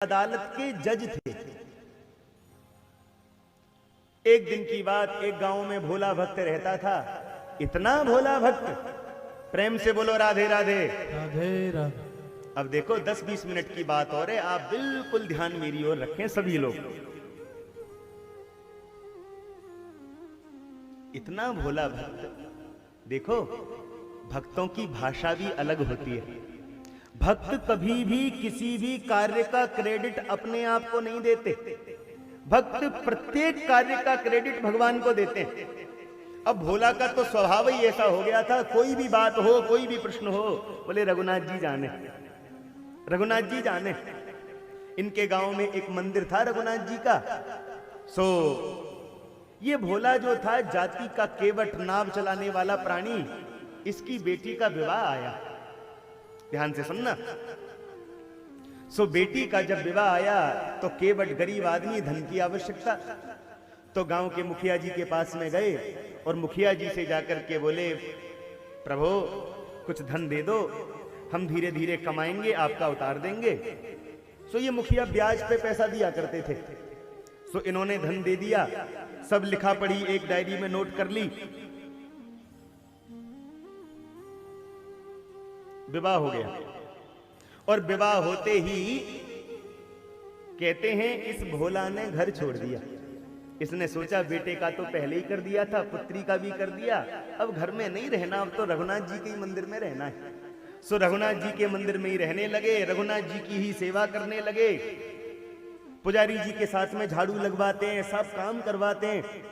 अदालत के जज थे। एक दिन की बात, एक गांव में भोला भक्त रहता था। इतना भोला भक्त, प्रेम से बोलो राधे राधे। राधे राधे। अब देखो 10-20 मिनट की बात और है, आप बिल्कुल ध्यान मेरी ओर रखें सभी लोग। इतना भोला भक्त, देखो भक्तों की भाषा भी अलग होती है। भक्त कभी भी किसी भी कार्य का क्रेडिट अपने आप को नहीं देते। भक्त प्रत्येक कार्य का क्रेडिट भगवान को देते हैं। अब भोला का तो स्वभाव ही ऐसा हो गया था, कोई भी बात हो, कोई भी प्रश्न हो, बोले रघुनाथ जी जाने, रघुनाथ जी जाने। इनके गांव में एक मंदिर था रघुनाथ जी का। ये भोला जो था जाति का केवट, नाव चलाने वाला प्राणी, इसकी बेटी का विवाह आया। ध्यान से सुनना। बेटी का जब विवाह आया तो केवट गरीब आदमी, धन की आवश्यकता, तो गांव के मुखिया जी के पास में गए और मुखिया जी से जाकर के बोले, प्रभु कुछ धन दे दो, हम धीरे धीरे कमाएंगे, आपका उतार देंगे। ये मुखिया ब्याज पे पैसा दिया करते थे। इन्होंने धन दे दिया, सब लिखा पढ़ी एक डायरी में नोट कर ली। विवाह हो गया और विवाह होते ही कहते हैं इस भोला ने घर छोड़ दिया। इसने सोचा बेटे का तो पहले ही कर दिया था, पुत्री का भी कर दिया, अब घर में नहीं रहना, अब तो रघुनाथ जी के ही मंदिर में रहना है। रघुनाथ जी के मंदिर में ही रहने लगे, रघुनाथ जी की ही सेवा करने लगे। पुजारी जी के साथ में झाड़ू लगवाते हैं, सब काम करवाते हैं।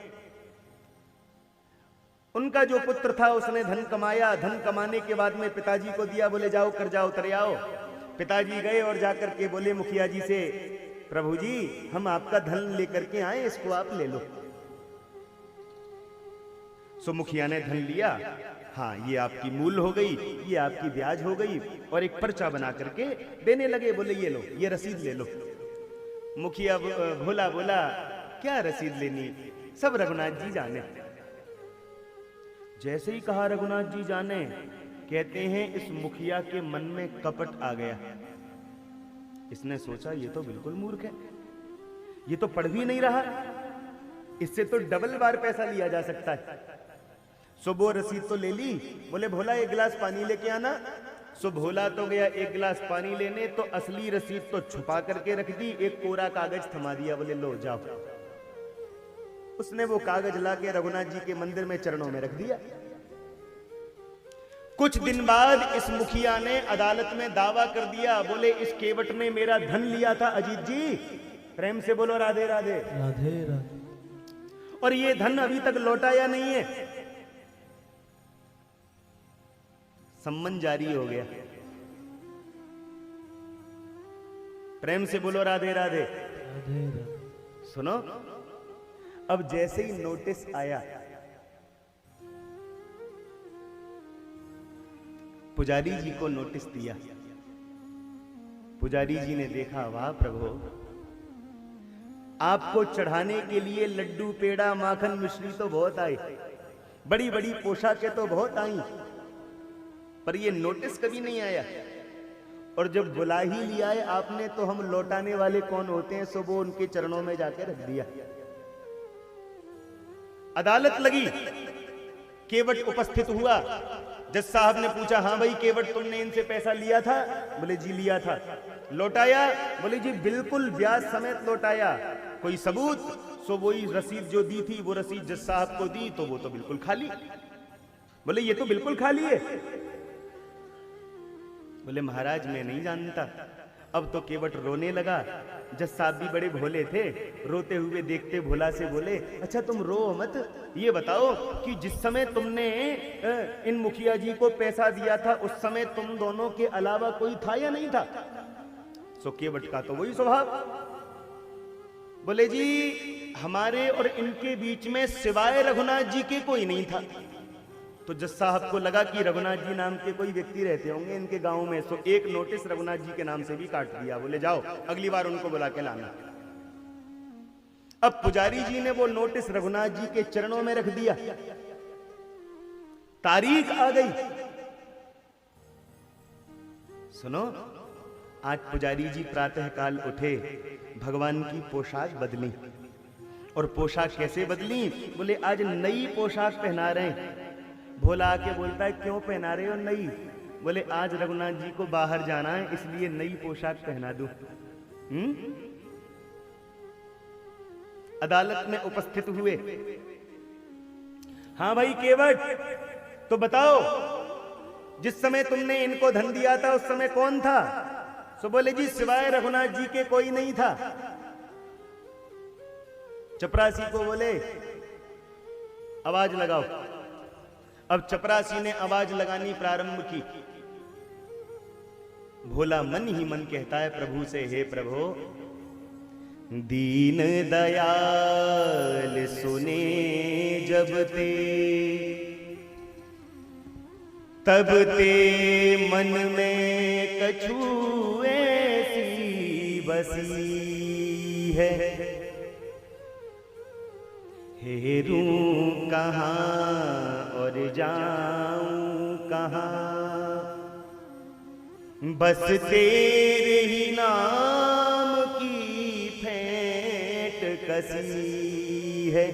उनका जो पुत्र था उसने धन कमाया, धन कमाने के बाद में पिताजी को दिया, बोले जाओ कर जाओ, उतर आओ। पिताजी गए और जाकर के बोले मुखिया जी से, प्रभु जी हम आपका धन लेकर के आए, इसको आप ले लो। मुखिया ने धन लिया, हाँ ये आपकी मूल हो गई, ये आपकी ब्याज हो गई, और एक पर्चा बना करके देने लगे। बोले ये लो, ये रसीद ले लो। मुखिया भोला बोला क्या रसीद लेनी, सब रघुनाथ जी जाने। जैसे ही कहा रघुनाथ जी जाने, कहते हैं इस मुखिया के मन में कपट आ गया। इसने सोचा ये तो बिल्कुल मूर्ख है, ये तो पढ़ भी नहीं रहा, इससे तो डबल बार पैसा लिया जा सकता है। वो रसीद तो ले ली। बोले भोला एक गिलास पानी लेके आना। भोला तो गया एक गिलास पानी लेने, तो असली रसीद तो छुपा करके रख दी, एक कोरा कागज थमा दिया, बोले लो जाओ। उसने वो कागज लाके रघुनाथ जी के मंदिर में चरणों में रख दिया। कुछ दिन बाद इस मुखिया ने अदालत में दावा कर दिया, बोले इस केवट ने मेरा धन लिया था अजीत जी, प्रेम से बोलो राधे राधे। राधे राधे। और ये धन अभी तक लौटाया नहीं है। सम्मन जारी हो गया। प्रेम से बोलो राधे राधे। राधे राधे। सुनो, अब जैसे ही नोटिस आया, पुजारी जी को नोटिस दिया। पुजारी जी ने देखा, वाह प्रभु, आपको चढ़ाने के लिए लड्डू, पेड़ा, माखन, मिश्री तो बहुत आई, बड़ी बड़ी पोशाकें तो बहुत आई, पर ये नोटिस कभी नहीं आया। और जब बुला ही लिया है आपने, तो हम लौटाने वाले कौन होते हैं, सो वो उनके चरणों में जाके रख दिया। अदालत लगी, केवट उपस्थित हुआ। जज साहब ने पूछा, हाँ भाई केवट तुमने इनसे पैसा लिया था? बोले जी लिया था। लौटाया? बोले जी बिल्कुल ब्याज समेत लौटाया। कोई सबूत? वही रसीद जो दी थी वो रसीद जज साहब को दी, तो वो तो बिल्कुल खाली। बोले ये तो बिल्कुल खाली है। बोले महाराज मैं नहीं जानता। अब तो केवट रोने लगा। जज साहब भी बड़े भोले थे, रोते हुए देखते भोला से बोले, अच्छा तुम रो मत, ये बताओ कि जिस समय तुमने इन मुखिया जी को पैसा दिया था, उस समय तुम दोनों के अलावा कोई था या नहीं था? केवट का तो वही स्वभाव। बोले जी हमारे और इनके बीच में सिवाय रघुनाथ जी के कोई नहीं था। तो जज साहब को लगा कि रघुनाथ जी नाम के कोई व्यक्ति रहते होंगे इनके गांव में, एक नोटिस रघुनाथ जी के नाम से भी काट दिया। बोले जाओ अगली बार उनको बुला के लाना। अब पुजारी जी ने वो नोटिस रघुनाथ जी के चरणों में रख दिया। तारीख आ गई। सुनो, आज पुजारी जी प्रातः काल उठे, भगवान की पोशाक बदली। और पोशाक कैसे बदली? बोले आज नई पोशाक पहना रहे हैं। भोला आके बोलता है क्यों पहना रहे हो नई? बोले आज रघुनाथ जी को बाहर जाना है इसलिए नई पोशाक पहना दूं। अदालत में उपस्थित हुए। हाँ भाई केवट, तो बताओ जिस समय तुमने इनको धन दिया था उस समय कौन था? सो बोले जी सिवाय रघुनाथ जी के कोई नहीं था। चपरासी को बोले आवाज लगाओ। अब चपरासी ने आवाज लगानी प्रारंभ की। भोला मन ही मन कहता है प्रभु से, हे प्रभु दीन दयाल सुने जब ते, तब ते मन में कछु ऐसी बसी है। हेरूं कहाँ और जाऊं कहाँ, बस तेरे ही नाम की फेंट कसी है।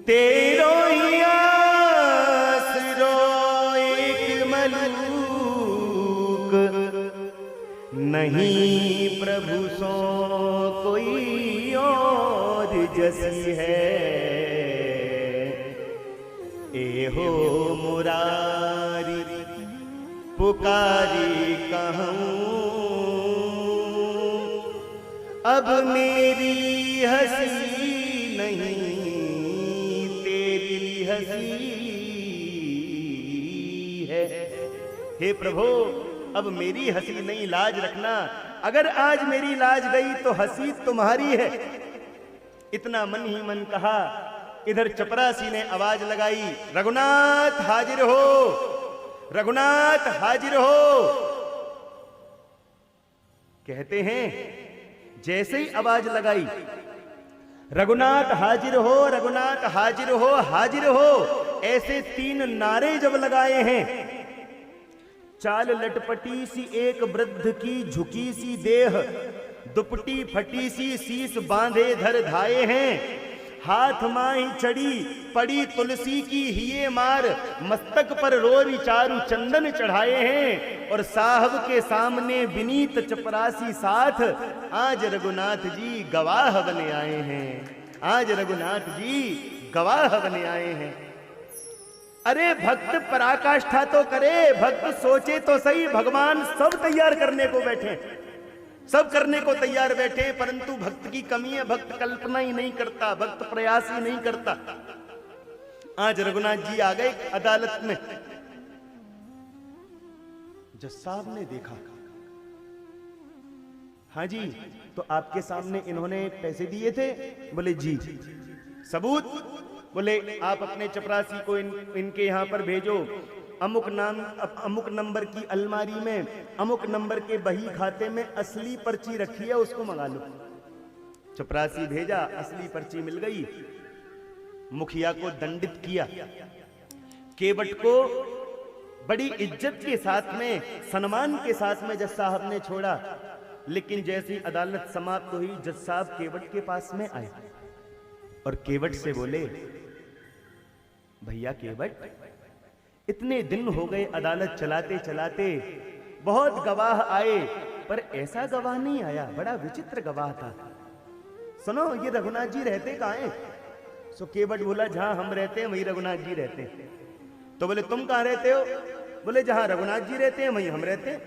तेरो ही आसरो एक मलूक, नहीं प्रभु सो कोई और जसी है। एहो मुरारी पुकारी कहूं, अब मेरी हंसी नहीं तेरी हंसी है। हे प्रभु अब मेरी हंसी नहीं, लाज रखना। अगर आज मेरी लाज गई तो हंसी तुम्हारी है। इतना मन ही मन कहा। इधर चपरासी ने आवाज लगाई, रघुनाथ हाजिर हो, रघुनाथ हाजिर हो। कहते हैं जैसे ही आवाज लगाई रघुनाथ हाजिर हो, रघुनाथ हाजिर हो, हाजिर हो, ऐसे 3 नारे जब लगाए हैं, चाल लटपटी सी एक वृद्ध की झुकी सी देह, दुपटी फटी सी शीस बांधे धर धाये हैं। हाथ माही चढ़ी पड़ी तुलसी की हिये मार, मस्तक पर रोरी चारु चंदन चढ़ाए हैं। और साहब के सामने विनीत चपरासी साथ, आज रघुनाथ जी गवाह बने आए हैं, आज रघुनाथ जी गवाह बने आए हैं। अरे भक्त पराकाष्ठा तो करे, भक्त सोचे तो सही, भगवान सब तैयार करने को बैठे, सब करने को तैयार बैठे, परंतु भक्त की कमी है। भक्त कल्पना ही नहीं करता, भक्त प्रयास ही नहीं करता। आज रघुनाथ जी आ गए अदालत में। जज साहब ने देखा, हाँ जी तो आपके सामने इन्होंने पैसे दिए थे? बोले जी। सबूत? बोले आप अपने चपरासी को इनके यहां पर भेजो, अमुक नंबर की अलमारी में अमुक नंबर के बही खाते में असली पर्ची रखी है, उसको मंगा लो। चपरासी भेजा, असली पर्ची मिल गई। मुखिया को दंडित किया। केवट को बड़ी इज्जत के साथ में, सम्मान के साथ में जज साहब ने छोड़ा। लेकिन जैसी अदालत समाप्त हुई, जज साहब केवट के पास में आए और केवट से बोले, भैया केवट, इतने दिन हो गए अदालत चलाते चलाते, बहुत गवाह आए, पर ऐसा गवाह नहीं आया, बड़ा विचित्र गवाह था। सुनो, ये रघुनाथ जी रहते कहाँ हैं? सो केवट बोला, जहां हम रहते हैं वहीं रघुनाथ जी रहते हैं। तो बोले तुम कहां रहते हो? बोले जहां रघुनाथ जी रहते हैं वहीं हम रहते हैं।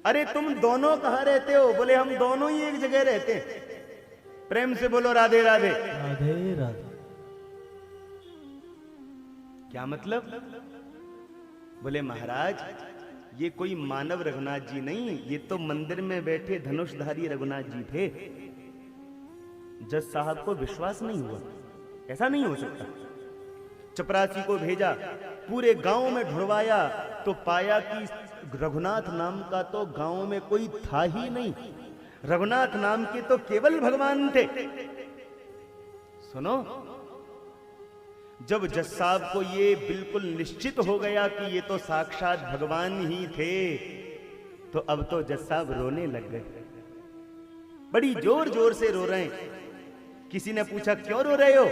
अरे तुम दोनों कहां रहते हो? बोले हम दोनों ही एक जगह रहते हैं। प्रेम से बोलो राधे राधे। राधे राधे। क्या मतलब? बोले महाराज ये कोई मानव रघुनाथ जी नहीं, ये तो मंदिर में बैठे धनुषधारी रघुनाथ जी थे। जज साहब को विश्वास नहीं हुआ, ऐसा नहीं हो सकता। चपरासी को भेजा, पूरे गांव में ढूंढवाया तो पाया कि रघुनाथ नाम का तो गांव में कोई था ही नहीं। रघुनाथ नाम के तो केवल भगवान थे। सुनो, जब जज साहब को ये बिल्कुल निश्चित हो गया कि ये तो साक्षात भगवान ही थे, तो अब तो जज साहब रोने लग गए, बड़ी जोर जोर से रो रहे हैं। किसी ने पूछा क्यों रो रहे हो,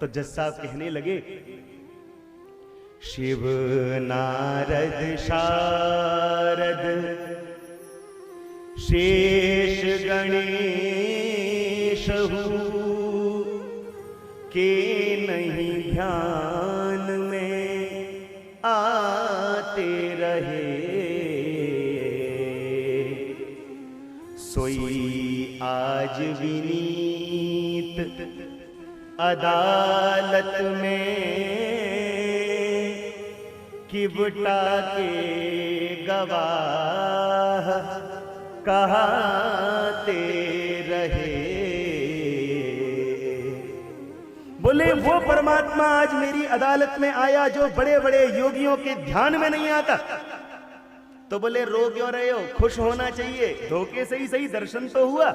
तो जज साहब कहने लगे, शिव नारद शारद शेष गणेश के नहीं ध्यान में आते रहे, सोई आज विनीत अदालत में किबटा के गवाह कहाते रहे। बोले वो परमात्मा आज मेरी अदालत में आया जो बड़े बड़े योगियों के ध्यान में नहीं आता। तो बोले रो क्यों रहे हो, खुश होना चाहिए, धोखे से ही सही दर्शन तो हुआ।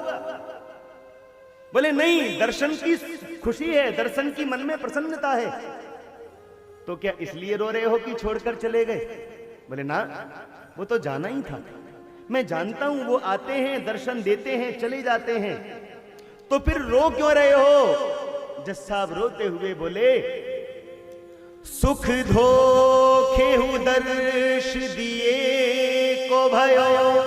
बोले नहीं, दर्शन की खुशी है, दर्शन की मन में प्रसन्नता है। तो क्या इसलिए रो रहे हो कि छोड़कर चले गए? बोले ना, वो तो जाना ही था, मैं जानता हूं वो आते हैं, दर्शन देते हैं, चले जाते हैं, तो फिर रो क्यों रहे हो? जज साहब रोते हुए बोले, सुख धोखे हूं दर्श दिए को भयो,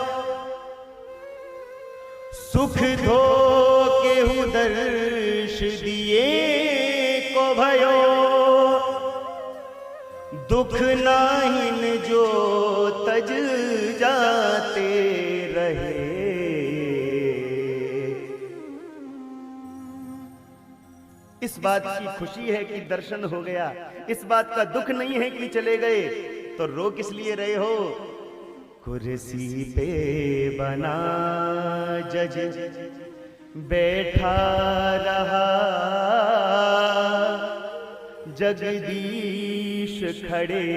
सुख धोखे हूं दर्श दिए को भयो, दुख नाहिन जो तज जाते रहे। इस बात की खुशी है कि दर्शन हो गया, इस बात का दुख नहीं है कि चले गए, तो रो किस लिए रहे हो? कुर्सी पे बना जज बैठा रहा, जगदीश खड़े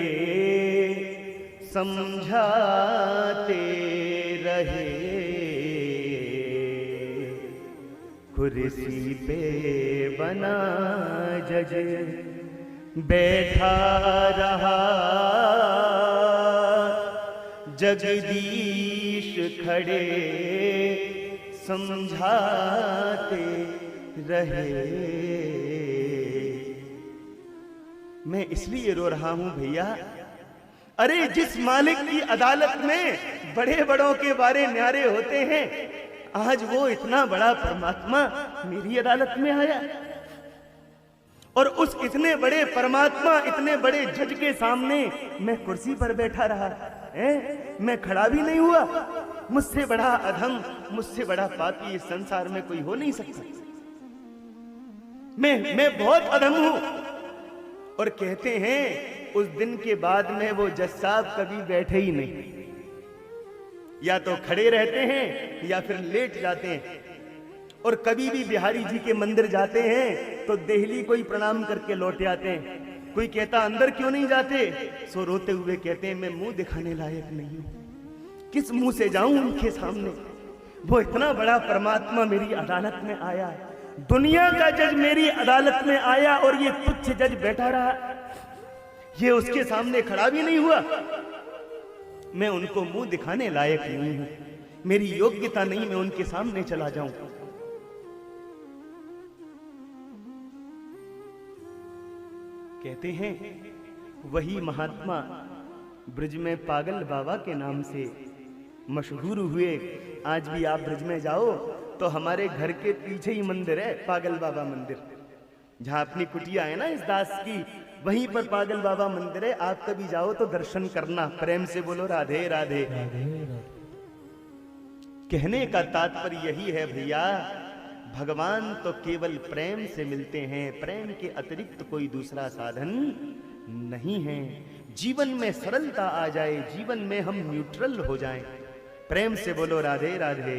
समझाते रहे, कुर्सी पे बना जज बैठा रहा, जगदीश खड़े समझाते रहे। मैं इसलिए रो रहा हूं भैया, अरे जिस मालिक की अदालत में बड़े बड़ों के बारे न्यारे होते हैं, आज वो इतना बड़ा परमात्मा मेरी अदालत में आया, और उस इतने बड़े परमात्मा, इतने बड़े जज के सामने मैं कुर्सी पर बैठा रहा है, मैं खड़ा भी नहीं हुआ। मुझसे बड़ा अधम, मुझसे बड़ा पापी इस संसार में कोई हो नहीं सकता। मैं बहुत अधम हूं। और कहते हैं उस दिन के बाद में वो जज साहब कभी बैठे ही नहीं, या तो खड़े रहते हैं या फिर लेट जाते हैं। और कभी भी बिहारी जी के मंदिर जाते हैं तो देहली को ही प्रणाम करके लौट आते हैं। कोई कहता अंदर क्यों नहीं जाते, सो रोते हुए कहते हैं मैं मुंह दिखाने लायक नहीं हूं, किस मुंह से जाऊं उनके सामने। वो इतना बड़ा परमात्मा मेरी अदालत में आया, दुनिया का जज मेरी अदालत में आया, और ये तुच्छ जज बैठा रहा, ये उसके सामने खड़ा भी नहीं हुआ। मैं उनको मुंह दिखाने लायक नहीं हूं, मेरी योग्यता नहीं मैं उनके सामने चला जाऊं। कहते हैं वही महात्मा ब्रज में पागल बाबा के नाम से मशहूर हुए। आज भी आप ब्रज में जाओ तो हमारे घर के पीछे ही मंदिर है, पागल बाबा मंदिर, जहां अपनी कुटिया है ना इस दास की, वहीं पर पागल बाबा मंदिर है। आप कभी जाओ तो दर्शन करना, प्रेम से बोलो राधे राधे। कहने का तात्पर्य यही है भैया, भगवान तो केवल प्रेम से मिलते हैं, प्रेम के अतिरिक्त कोई दूसरा साधन नहीं है। जीवन में सरलता आ जाए, जीवन में हम न्यूट्रल हो जाएं, प्रेम से बोलो राधे राधे।